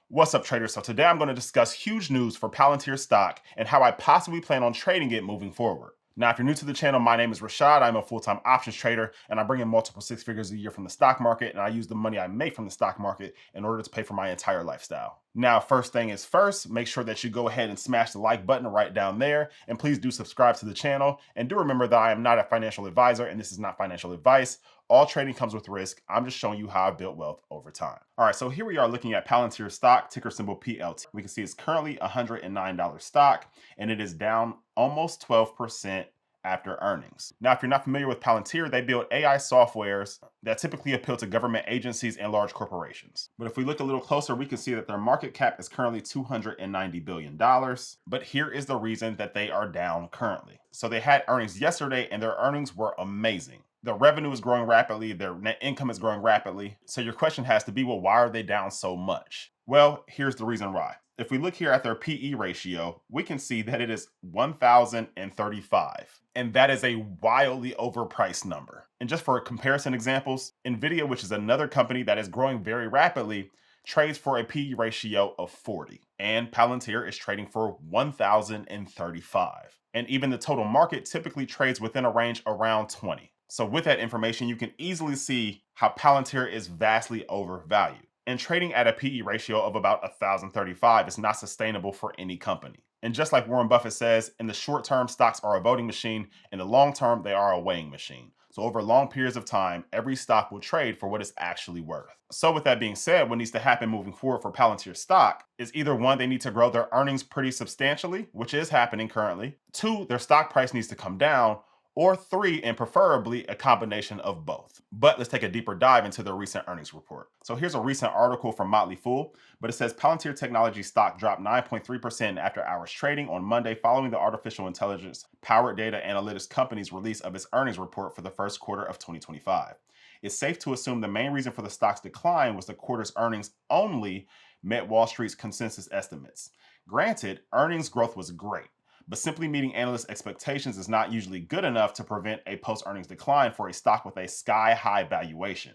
What's up, traders? So today I'm going to discuss huge news for Palantir stock and how I possibly plan on trading it moving forward. Now, if you're new to the channel, my name is Rashad. I'm a full-time options trader, and I bring in multiple six figures a year from the stock market, and I use the money I make from the stock market in order to pay for my entire lifestyle. Now, first thing is first, make sure that you go ahead and smash the like button right down there, and please do subscribe to the channel. And do remember that I am not a financial advisor, and this is not financial advice. All trading comes with risk. I'm just showing you how I built wealth over time. All right, so here we are looking at Palantir stock, ticker symbol PLT. We can see it's currently $109 stock, and it is down almost 12% after earnings. Now, if you're not familiar with Palantir, they build AI softwares that typically appeal to government agencies and large corporations. But if we look a little closer, we can see that their market cap is currently $290 billion. But here is the reason that they are down currently. So they had earnings yesterday, and their earnings were amazing. Their revenue is growing rapidly, their net income is growing rapidly. So your question has to be, well, why are they down so much? Well, here's the reason why. If we look here at their PE ratio, we can see that it is 1,035. And that is a wildly overpriced number. And just for comparison examples, Nvidia, which is another company that is growing very rapidly, trades for a PE ratio of 40. And Palantir is trading for 1,035. And even the total market typically trades within a range around 20. So with that information, you can easily see how Palantir is vastly overvalued. And trading at a PE ratio of about 1,035 is not sustainable for any company. And just like Warren Buffett says, in the short term, stocks are a voting machine. In the long term, they are a weighing machine. So over long periods of time, every stock will trade for what it's actually worth. So with that being said, what needs to happen moving forward for Palantir stock is either one, they need to grow their earnings pretty substantially, which is happening currently. Two, their stock price needs to come down. Or three, and preferably a combination of both. But let's take a deeper dive into their recent earnings report. So here's a recent article from Motley Fool, but it says Palantir Technology stock dropped 9.3% after hours trading on Monday following the artificial intelligence powered data analytics company's release of its earnings report for the first quarter of 2025. It's safe to assume the main reason for the stock's decline was the quarter's earnings only met Wall Street's consensus estimates. Granted, earnings growth was great, but simply meeting analyst expectations is not usually good enough to prevent a post-earnings decline for a stock with a sky-high valuation.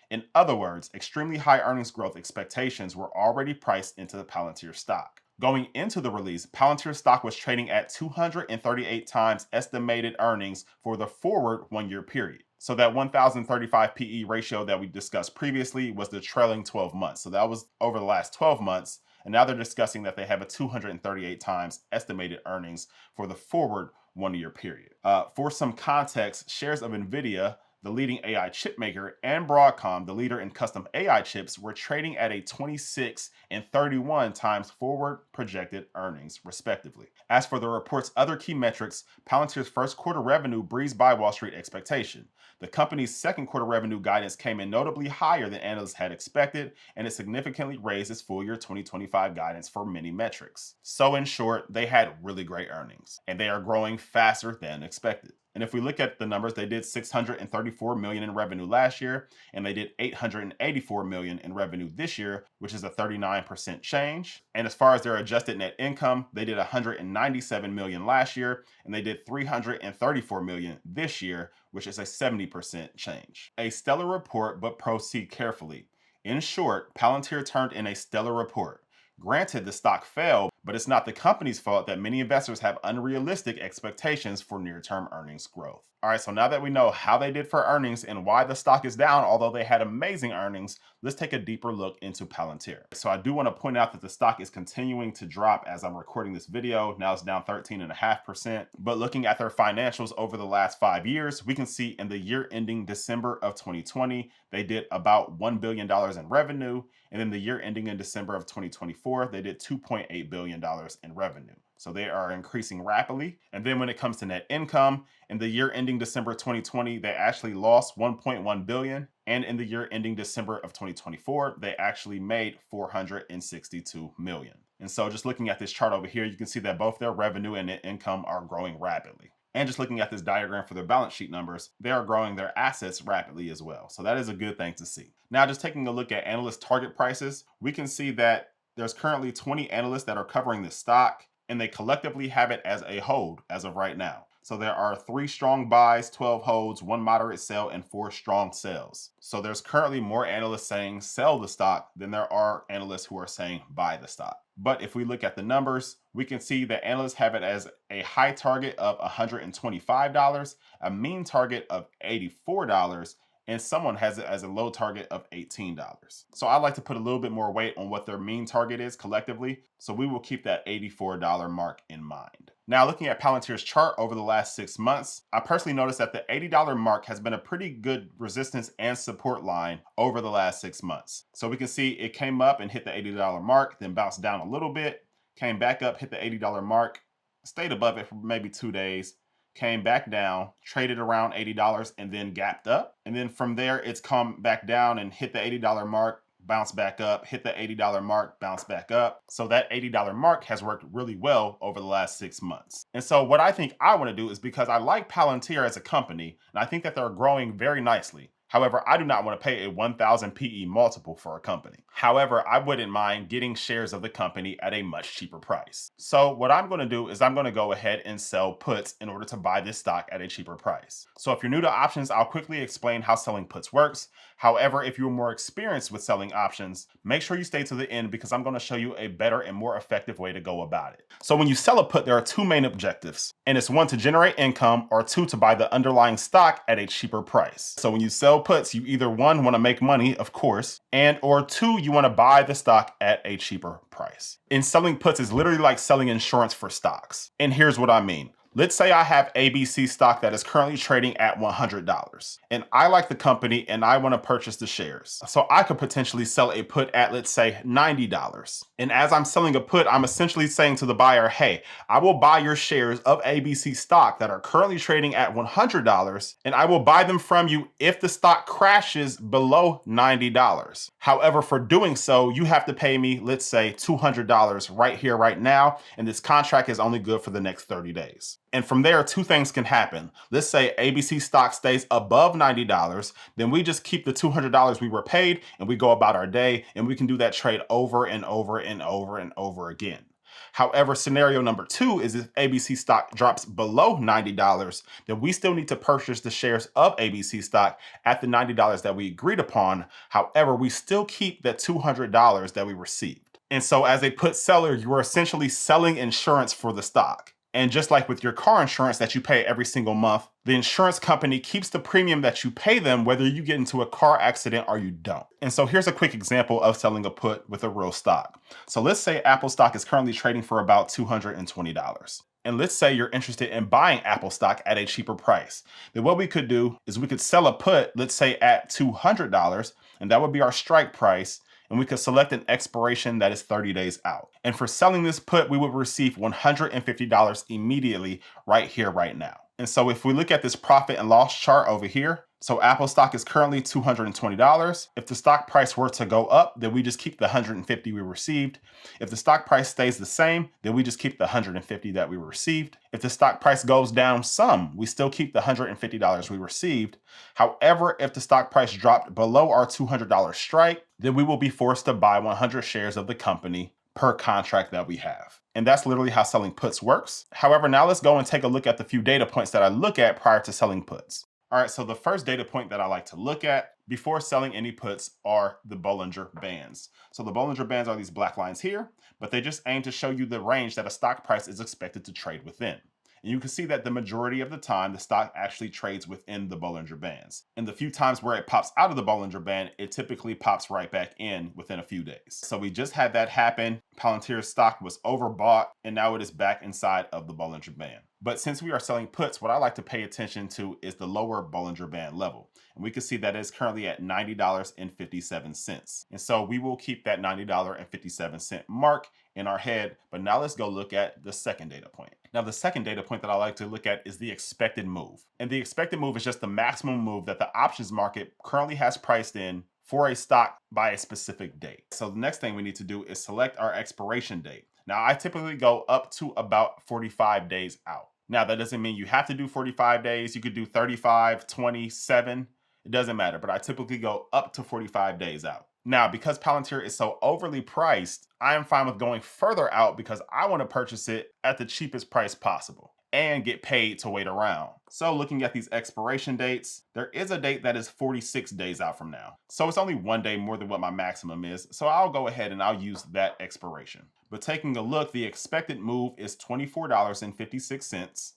In other words, extremely high earnings growth expectations were already priced into the Palantir stock. Going into the release, Palantir stock was trading at 238 times estimated earnings for the forward one-year period. So that 1,035 PE ratio that we discussed previously was the trailing 12 months. So that was over the last 12 months. And now they're discussing that they have a 238 times estimated earnings for the forward one-year period. For some context, shares of Nvidia, the leading AI chip maker, and Broadcom, the leader in custom AI chips, were trading at a 26 and 31 times forward projected earnings, respectively. As for the report's other key metrics, Palantir's first quarter revenue breezed by Wall Street expectation. The company's second quarter revenue guidance came in notably higher than analysts had expected, and it significantly raised its full year 2025 guidance for many metrics. So in short, they had really great earnings, and they are growing faster than expected. And if we look at the numbers, they did $634 million in revenue last year, and they did $884 million in revenue this year, which is a 39% change. And as far as their adjusted net income, they did $197 million last year, and they did $334 million this year, which is a 70% change. A stellar report, but proceed carefully. In short, Palantir turned in a stellar report. Granted, the stock fell, but it's not the company's fault that many investors have unrealistic expectations for near-term earnings growth. All right, so now that we know how they did for earnings and why the stock is down, although they had amazing earnings, let's take a deeper look into Palantir. So I do want to point out that the stock is continuing to drop as I'm recording this video. Now it's down 13.5%. But looking at their financials over the last 5 years, we can see in the year ending December of 2020, they did about $1 billion in revenue. And then the year ending in December of 2024, they did $2.8 billion in revenue. So they are increasing rapidly. And then when it comes to net income, in the year ending December 2020, they actually lost $1.1 billion. And in the year ending December of 2024, they actually made $462 million. And so just looking at this chart over here, you can see that both their revenue and net income are growing rapidly. And just looking at this diagram for their balance sheet numbers, they are growing their assets rapidly as well. So that is a good thing to see. Now, just taking a look at analyst target prices, we can see that there's currently 20 analysts that are covering this stock, and they collectively have it as a hold as of right now. So there are 3 strong buys, 12 holds, 1 moderate sell, and 4 strong sells. So there's currently more analysts saying sell the stock than there are analysts who are saying buy the stock. But if we look at the numbers, we can see that analysts have it as a high target of $125, a mean target of $84, and someone has it as a low target of $18. So I like to put a little bit more weight on what their mean target is collectively. So we will keep that $84 mark in mind. Now, looking at Palantir's chart over the last 6 months, I personally noticed that the $80 mark has been a pretty good resistance and support line over the last 6 months. So we can see it came up and hit the $80 mark, then bounced down a little bit, came back up, hit the $80 mark, stayed above it for maybe 2 days, came back down, traded around $80, and then gapped up. And then from there, it's come back down and hit the $80 mark, bounce back up, hit the $80 mark, bounce back up. So that $80 mark has worked really well over the last 6 months. And so what I think I want to do is, because I like Palantir as a company, and I think that they're growing very nicely. However, I do not want to pay a 1,000 PE multiple for a company. However, I wouldn't mind getting shares of the company at a much cheaper price. So what I'm going to do is I'm going to go ahead and sell puts in order to buy this stock at a cheaper price. So if you're new to options, I'll quickly explain how selling puts works. However, if you're more experienced with selling options, make sure you stay to the end, because I'm going to show you a better and more effective way to go about it. So when you sell a put, there are 2 main objectives, and it's 1, to generate income, or 2, to buy the underlying stock at a cheaper price. So when you sell puts, you either 1, want to make money, of course, and or 2, you want to buy the stock at a cheaper price. And selling puts is literally like selling insurance for stocks. And here's what I mean. Let's say I have ABC stock that is currently trading at $100, and I like the company and I want to purchase the shares. So I could potentially sell a put at, let's say, $90. And as I'm selling a put, I'm essentially saying to the buyer, hey, I will buy your shares of ABC stock that are currently trading at $100, and I will buy them from you if the stock crashes below $90. However, for doing so, you have to pay me, let's say, $200 right here, right now, and this contract is only good for the next 30 days. And from there, 2 things can happen. Let's say ABC stock stays above $90, then we just keep the $200 we were paid and we go about our day, and we can do that trade over and over and over and over again. However, scenario number 2 is if ABC stock drops below $90, then we still need to purchase the shares of ABC stock at the $90 that we agreed upon. However, we still keep that $200 that we received. And so as a put seller, you are essentially selling insurance for the stock. And just like with your car insurance that you pay every single month, the insurance company keeps the premium that you pay them whether you get into a car accident or you don't. And so here's a quick example of selling a put with a real stock. So let's say Apple stock is currently trading for about $220. And let's say you're interested in buying Apple stock at a cheaper price. Then what we could do is we could sell a put, let's say at $200, and that would be our strike price. And we could select an expiration that is 30 days out. And for selling this put, we would receive $150 immediately right here, right now. And so if we look at this profit and loss chart over here, so Apple stock is currently $220. If the stock price were to go up, then we just keep the $150 we received. If the stock price stays the same, then we just keep the $150 that we received. If the stock price goes down some, we still keep the $150 we received. However, if the stock price dropped below our $200 strike, then we will be forced to buy 100 shares of the company per contract that we have. And that's literally how selling puts works. However, now let's go and take a look at the few data points that I look at prior to selling puts. All right, so the first data point that I like to look at before selling any puts are the Bollinger Bands. So the Bollinger Bands are these black lines here, but they just aim to show you the range that a stock price is expected to trade within. And you can see that the majority of the time, the stock actually trades within the Bollinger Bands. And the few times where it pops out of the Bollinger Band, it typically pops right back in within a few days. So we just had that happen. Palantir's stock was overbought, and now it is back inside of the Bollinger Band. But since we are selling puts, what I like to pay attention to is the lower Bollinger Band level. And we can see that it's currently at $90.57. And so we will keep that $90.57 mark in our head. But now let's go look at the second data point. Now, the second data point that I like to look at is the expected move. And the expected move is just the maximum move that the options market currently has priced in for a stock by a specific date. So the next thing we need to do is select our expiration date. Now, I typically go up to about 45 days out. Now, that doesn't mean you have to do 45 days. You could do 35, 27. It doesn't matter, but I typically go up to 45 days out. Now, because Palantir is so overly priced, I am fine with going further out because I want to purchase it at the cheapest price possible. and get paid to wait around. So looking at these expiration dates, there is a date that is 46 days out from now. So it's only 1 day more than what my maximum is. So I'll go ahead and I'll use that expiration. But taking a look, the expected move is $24.56.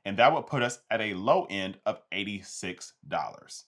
And that would put us at a low end of $86.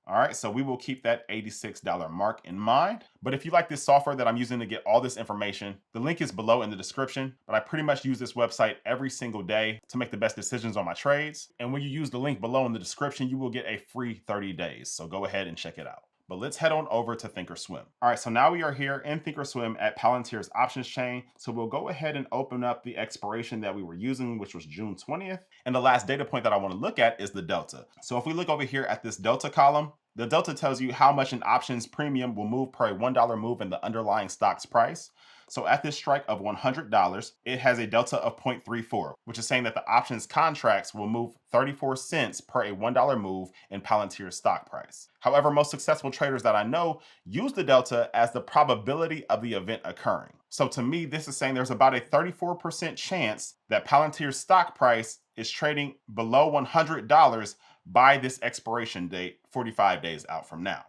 All right, so we will keep that $86 mark in mind. But if you like this software that I'm using to get all this information, the link is below in the description. But I pretty much use this website every single day to make the best decisions on my trades. And when you use the link below in the description, you will get a free 30 days. So go ahead and check it out. But let's head on over to Thinkorswim. All right, so now we are here in Thinkorswim at Palantir's options chain. So we'll go ahead and open up the expiration that we were using, which was June 20th. And the last data point that I want to look at is the delta. So if we look over here at this delta column, the delta tells you how much an options premium will move per a $1 move in the underlying stock's price. So at this strike of $100, it has a delta of 0.34, which is saying that the options contracts will move 34 cents per a $1 move in Palantir's stock price. However, most successful traders that I know use the delta as the probability of the event occurring. So to me, this is saying there's about a 34% chance that Palantir's stock price is trading below $100 by this expiration date, 45 days out from now.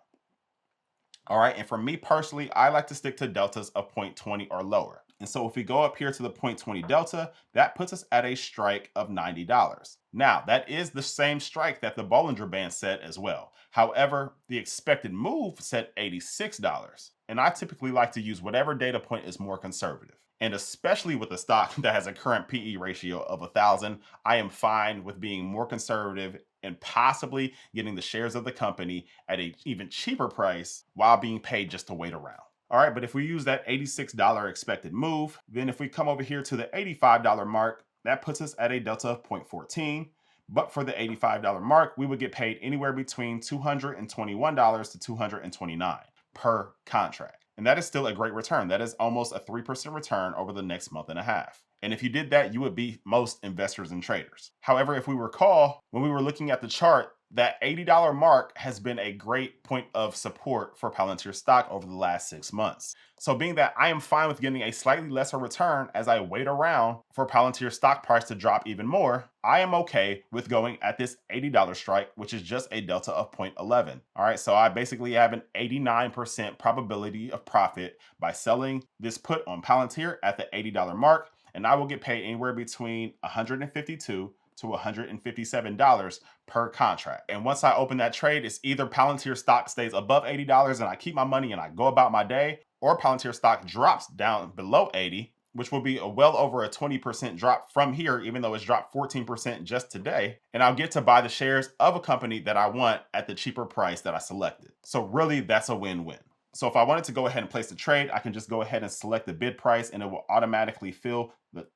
All right, and for me personally, I like to stick to deltas of 0.20 or lower. And so if we go up here to the 0.20 delta, that puts us at a strike of $90. Now, that is the same strike that the Bollinger Band set as well. However, the expected move set $86. And I typically like to use whatever data point is more conservative. And especially with a stock that has a current PE ratio of 1,000, I am fine with being more conservative and possibly getting the shares of the company at an even cheaper price while being paid just to wait around. All right, but if we use that $86 expected move, then if we come over here to the $85 mark, that puts us at a delta of 0.14. But for the $85 mark, we would get paid anywhere between $221 to $229 per contract. And that is still a great return. That is almost a 3% return over the next month and a half. And if you did that, you would beat most investors and traders. However, if we recall, when we were looking at the chart, that $80 mark has been a great point of support for Palantir stock over the last 6 months. So being that I am fine with getting a slightly lesser return as I wait around for Palantir stock price to drop even more, I am okay with going at this $80 strike, which is just a delta of 0.11. All right, so I basically have an 89% probability of profit by selling this put on Palantir at the $80 mark, and I will get paid anywhere between $152 to $157 per contract. And once I open that trade, it's either Palantir stock stays above $80 and I keep my money and I go about my day, or Palantir stock drops down below 80, which will be a well over a 20% drop from here, even though it's dropped 14% just today. And I'll get to buy the shares of a company that I want at the cheaper price that I selected. So really, that's a win-win. So if I wanted to go ahead and place the trade, I can just go ahead and select the bid price and it will automatically fill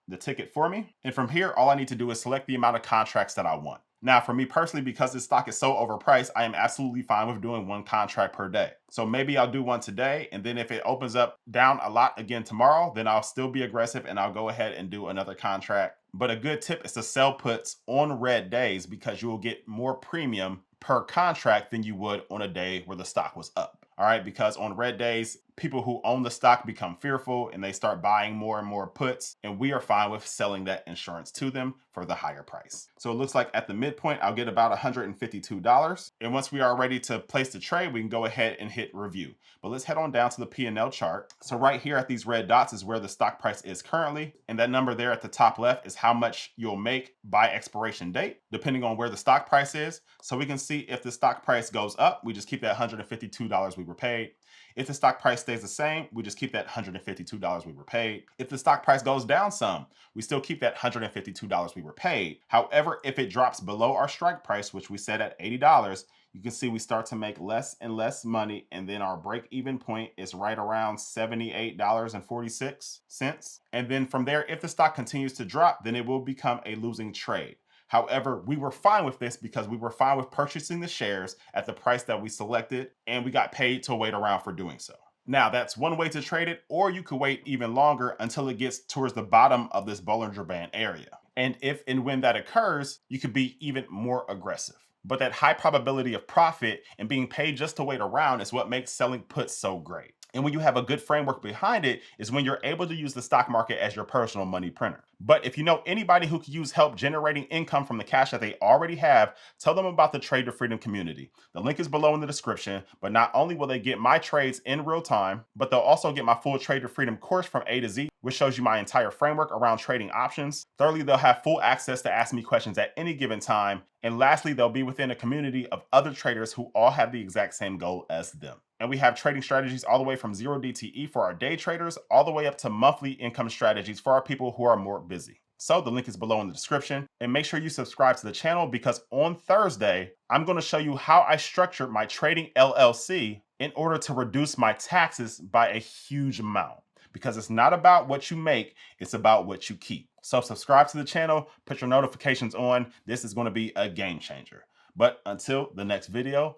the ticket for me. And from here, all I need to do is select the amount of contracts that I want. Now, for me personally, because this stock is so overpriced, I am absolutely fine with doing 1 contract per day. So maybe I'll do one today, and then if it opens up down a lot again tomorrow, then I'll still be aggressive and I'll go ahead and do another contract. But a good tip is to sell puts on red days because you will get more premium per contract than you would on a day where the stock was up. All right, because on red days, people who own the stock become fearful and they start buying more and more puts, and we are fine with selling that insurance to them for the higher price. So it looks like at the midpoint, I'll get about $152. And once we are ready to place the trade, we can go ahead and hit review. But let's head on down to the P&L chart. So right here at these red dots is where the stock price is currently. And that number there at the top left is how much you'll make by expiration date, depending on where the stock price is. So we can see if the stock price goes up, we just keep that $152 we were paid. If the stock price stays the same, we just keep that $152 we were paid. If the stock price goes down some, we still keep that $152 we were paid. However, if it drops below our strike price, which we set at $80, you can see we start to make less and less money, and then our break-even point is right around $78.46. And then from there, if the stock continues to drop, then it will become a losing trade. However, we were fine with this because we were fine with purchasing the shares at the price that we selected, and we got paid to wait around for doing so. Now, that's one way to trade it, or you could wait even longer until it gets towards the bottom of this Bollinger Band area. And if and when that occurs, you could be even more aggressive. But that high probability of profit and being paid just to wait around is what makes selling puts so great. And when you have a good framework behind it is when you're able to use the stock market as your personal money printer. But if you know anybody who could use help generating income from the cash that they already have, tell them about the Trade to Freedom community. The link is below in the description, but not only will they get my trades in real time, but they'll also get my full Trade to Freedom course from A to Z, which shows you my entire framework around trading options. Thirdly, they'll have full access to ask me questions at any given time. And lastly, they'll be within a community of other traders who all have the exact same goal as them. And we have trading strategies all the way from 0 DTE for our day traders, all the way up to monthly income strategies for our people who are more busy. So the link is below in the description, and make sure you subscribe to the channel because on Thursday, I'm going to show you how I structured my trading LLC in order to reduce my taxes by a huge amount. Because it's not about what you make, it's about what you keep. So subscribe to the channel, put your notifications on. This is going to be a game changer. But until the next video,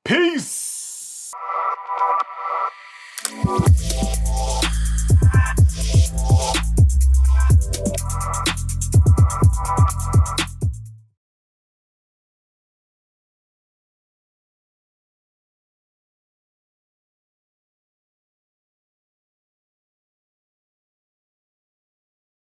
peace!